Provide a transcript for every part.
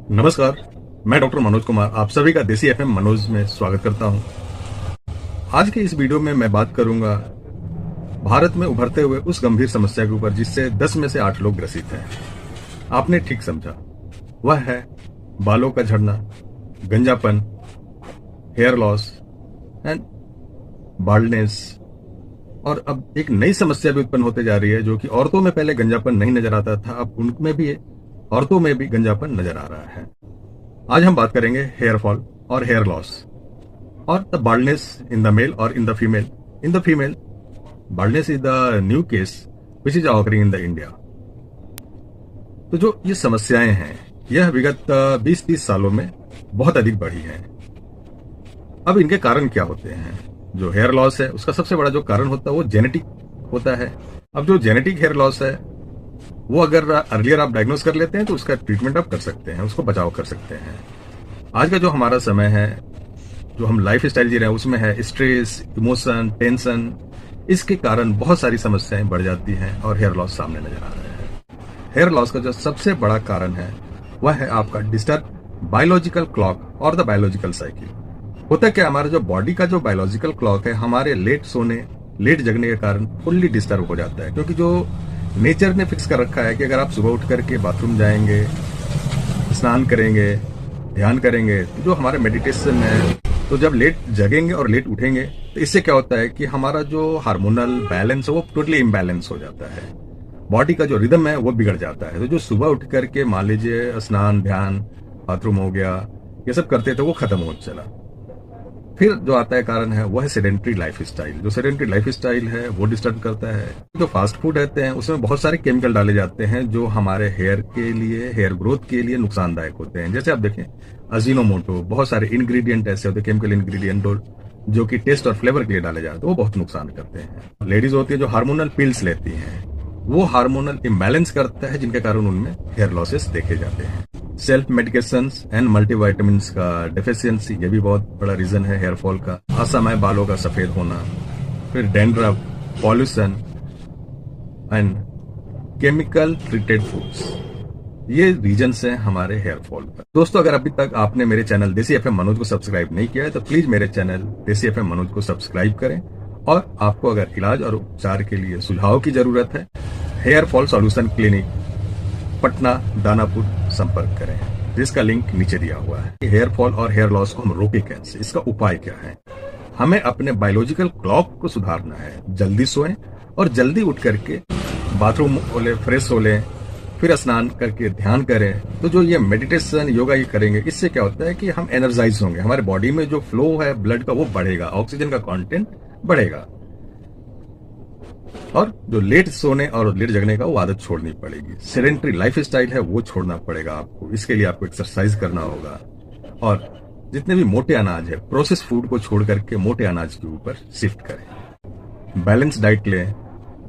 नमस्कार। मैं डॉक्टर मनोज कुमार आप सभी का देसी एफएम मनोज में स्वागत करता हूं। आज के इस वीडियो में मैं बात करूंगा भारत में उभरते हुए उस गंभीर समस्या के ऊपर जिससे 10 में से 8 लोग ग्रसित हैं। आपने ठीक समझा, वह है बालों का झड़ना, गंजापन, हेयर लॉस एंड बाल्डनेस। और अब एक नई समस्या भी उत्पन्न होते जा रही है, जो कि औरतों में पहले गंजापन नहीं नजर आता था, अब उनमें भी औरतों में भी गंजापन नजर आ रहा है। आज हम बात करेंगे हेयर फॉल और हेयर लॉस और the baldness in the male और in the female. In the female baldness is the new case which is occurring in the India. तो जो ये समस्याएं हैं यह विगत 20-30 सालों में बहुत अधिक बढ़ी हैं। अब इनके कारण क्या होते हैं? जो हेयर लॉस है उसका सबसे बड़ा जो कारण होता है वो जेनेटिक होता है। अब जो जेनेटिक हेयर लॉस है वो अगर अर्लियर आप डायग्नोस कर लेते हैं तो उसका ट्रीटमेंट आप कर सकते हैं, उसको बचाव कर सकते हैं। आज का जो हमारा समय है, जो हम लाइफ स्टाइल जी रहे हैं, उसमें है स्ट्रेस, इमोशन, टेंशन। इसके कारण बहुत सारी समस्याएं बढ़ जाती हैं और हेयर लॉस सामने नजर आ रहे हैं। हेयर लॉस का जो सबसे बड़ा कारण है वह है आपका डिस्टर्ब बायोलॉजिकल क्लॉक और द बायोलॉजिकल साइकिल। होता क्या, हमारा जो बॉडी का जो बायोलॉजिकल क्लॉक है हमारे लेट सोने लेट जगने के कारण फुल्ली डिस्टर्ब हो जाता है, क्योंकि जो नेचर ने फिक्स कर रखा है कि अगर आप सुबह उठ करके बाथरूम जाएंगे, स्नान करेंगे, ध्यान करेंगे, तो जो हमारे मेडिटेशन है, तो जब लेट जगेंगे और लेट उठेंगे तो इससे क्या होता है कि हमारा जो हार्मोनल बैलेंस है वो टोटली इम्बैलेंस हो जाता है। बॉडी का जो रिदम है वो बिगड़ जाता है। तो जो सुबह उठ करके मान लीजिए स्नान, ध्यान, बाथरूम हो गया, ये सब करते थे वो खत्म हो चला। फिर जो आता है कारण है वह है सेडेंट्री लाइफ स्टाइल। जो सेडेंट्री लाइफ स्टाइल है वो डिस्टर्ब करता है। जो फास्ट फूड रहते हैं उसमें बहुत सारे केमिकल डाले जाते हैं जो हमारे हेयर के लिए, हेयर ग्रोथ के लिए नुकसानदायक होते हैं। जैसे आप देखें अजीनोमोटो, बहुत सारे इंग्रेडिएंट ऐसे होते हैं, केमिकल इंग्रेडिएंट जो कि टेस्ट और फ्लेवर के लिए डाले जाते हैं, वो बहुत नुकसान करते हैं। लेडीज होती है जो हार्मोनल पिल्स लेती हैं, वो हार्मोनल इम्बैलेंस करता है, जिनके कारण उनमें हेयर लॉसेस देखे जाते हैं। सेल्फ मेडिकेशंस एंड मल्टीविटामिन्स का डेफिशिएंसी, ये भी बहुत बड़ा रीजन है हेयर फॉल का। असमय बालों का सफेद होना, फिर dandruff, pollution and chemical treated foods, ये रीजन्स हैं हमारे हेयर फॉल का। दोस्तों, अगर अभी तक आपने मेरे चैनल देसी एफएम मनोज को सब्सक्राइब नहीं किया है तो प्लीज मेरे चैनल देसी एफएम मनोज को सब्सक्राइब करें। और आपको अगर इलाज और उपचार के लिए सुझाव की जरूरत है, hair fall solution clinic, Patna, Danapur संपर्क करें, जिसका लिंक नीचे दिया हुआ है। हेयर फॉल और हेयर लॉस को हम रोके कैसे, इसका उपाय क्या है? हमें अपने बायोलॉजिकल क्लॉक को सुधारना है। जल्दी सोएं और जल्दी उठ करके बाथरूम हो ले, फ्रेश हो लें, फिर स्नान करके ध्यान करें। तो जो ये मेडिटेशन, योगा ये करेंगे, इससे क्या होता है कि हम एनर्जाइज होंगे, हमारे बॉडी में जो फ्लो है ब्लड का वो बढ़ेगा, ऑक्सीजन का कंटेंट बढ़ेगा। और जो लेट सोने और लेट जगने का वो आदत छोड़नी पड़ेगी। सेडेंट्री लाइफ स्टाइल है वो छोड़ना पड़ेगा आपको। इसके लिए आपको एक्सरसाइज करना होगा और जितने भी मोटे अनाज है, प्रोसेस फूड को छोड़ करके मोटे अनाज के ऊपर शिफ्ट करें। बैलेंस डाइट लें।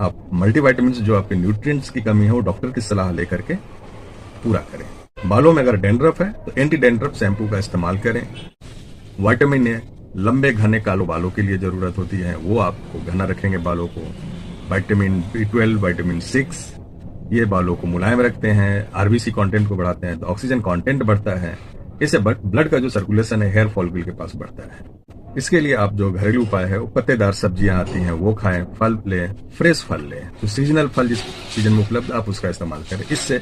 आप मल्टीविटामिन, जो आपके न्यूट्रिएंट्स की कमी है वो डॉक्टर की सलाह लेकर के पूरा करें। बालों में अगर डैंड्रफ है तो एंटी डैंड्रफ शैम्पू का इस्तेमाल करें। विटामिन ए लंबे घने कालो बालों के लिए जरूरत होती है, वो आपको घना रखेंगे बालों को। विटामिन B12, विटामिन 6 ये बालों को मुलायम रखते हैं, आरबीसी कंटेंट को बढ़ाते हैं, तो ऑक्सीजन कंटेंट बढ़ता है। इससे ब्लड का जो सर्कुलेशन है हेयर फॉलिकल के पास बढ़ता है। इसके लिए आप जो घरेलू उपाय है वो पत्तेदार सब्जियां आती हैं वो खाएं, फल लें, फ्रेश फल लें, तो सीजनल फल जिस सीजन में उपलब्ध आप उसका इस्तेमाल करें। इससे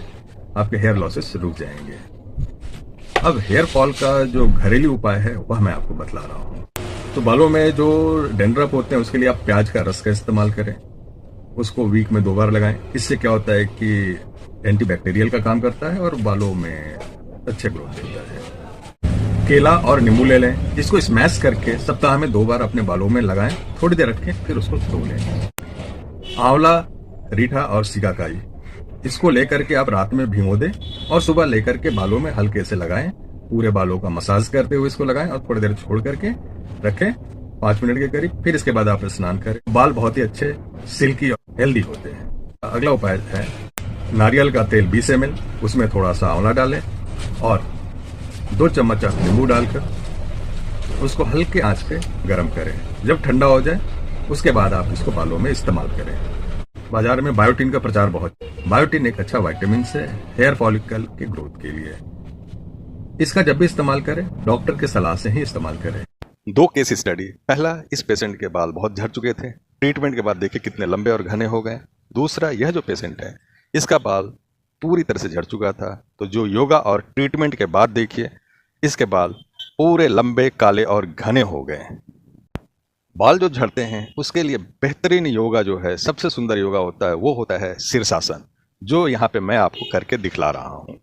आपके हेयर लॉसेस रुक जाएंगे। अब हेयर फॉल का जो घरेलू उपाय है वह मैं आपको बतला रहा हूँ। तो बालों में जो डैंड्रफ होते हैं उसके लिए आप प्याज का रस का इस्तेमाल करें, उसको वीक में 2 बार लगाएं। इससे क्या होता है कि एंटीबैक्टीरियल का काम करता है और बालों में अच्छे ग्रोथ होता है। केला और नींबू ले लें, इसको स्मैश करके सप्ताह में 2 बार अपने बालों में लगाएं, थोड़ी देर रखें, फिर उसको धो लें। आंवला, रीठा और सिकाकाई, इसको लेकर के आप रात में भिगो दें और सुबह लेकर के बालों में हल्के से लगाएं। पूरे बालों का मसाज करते हुए इसको लगाएं और थोड़ी देर छोड़ करके रखें, 5 मिनट के करीब, फिर इसके बाद आप स्नान करें। बाल बहुत ही अच्छे, सिल्की और हेल्दी होते हैं। अगला उपाय है नारियल का तेल 20 ml, उसमें थोड़ा सा आंवला डालें और 2 चम्मच नींबू डालकर उसको हल्के आंच पे गर्म करें। जब ठंडा हो जाए उसके बाद आप इसको बालों में इस्तेमाल करें। बाजार में बायोटिन का प्रचार बहुत। बायोटिन एक अच्छा विटामिन है हेयर फॉलिकल के ग्रोथ के लिए। इसका जब भी इस्तेमाल करें डॉक्टर के सलाह से ही इस्तेमाल करें। 2 केस स्टडी। पहला, इस पेशेंट के बाल बहुत झड़ चुके थे, ट्रीटमेंट के बाद देखिए कितने लंबे और घने हो गए। दूसरा, यह जो पेशेंट है इसका बाल पूरी तरह से झड़ चुका था, तो जो योगा और ट्रीटमेंट के बाद देखिए इसके बाल पूरे लंबे, काले और घने हो गए। बाल जो झड़ते हैं उसके लिए बेहतरीन योगा जो है, सबसे सुंदर योगा होता है, वो होता है शीर्षासन, जो यहाँ पे मैं आपको करके दिखला रहा हूँ।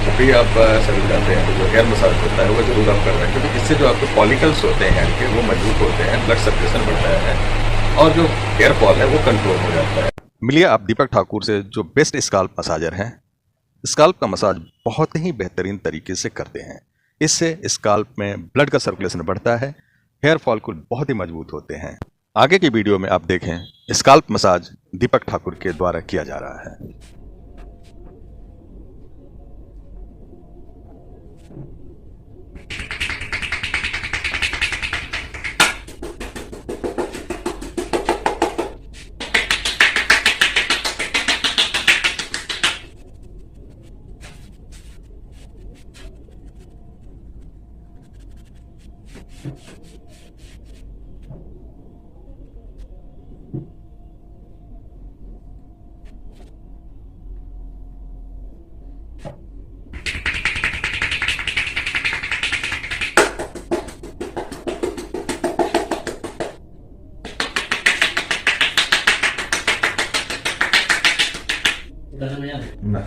अभी आप सभी जानते हैं जो हेयर मसाज होता है वो जरूर आप कर रहे हैं, क्योंकि इससे जो आपके फॉलिकल्स होते हैं हेयर के वो मजबूत होते हैं, ब्लड सर्कुलेशन बढ़ता है और जो हेयर फॉल है वो कंट्रोल हो जाता है। मिलिए आप दीपक ठाकुर से, जो बेस्ट स्काल्प मसाजर हैं। स्काल्प का मसाज बहुत ही बेहतरीन तरीके से करते हैं। इससे स्काल्प में ब्लड का सर्कुलेशन बढ़ता है, हेयर फॉलिकल बहुत ही मजबूत होते हैं। आगे की वीडियो में आप देखें स्काल्प मसाज दीपक ठाकुर के द्वारा किया जा रहा है। Udah namanya? Nah,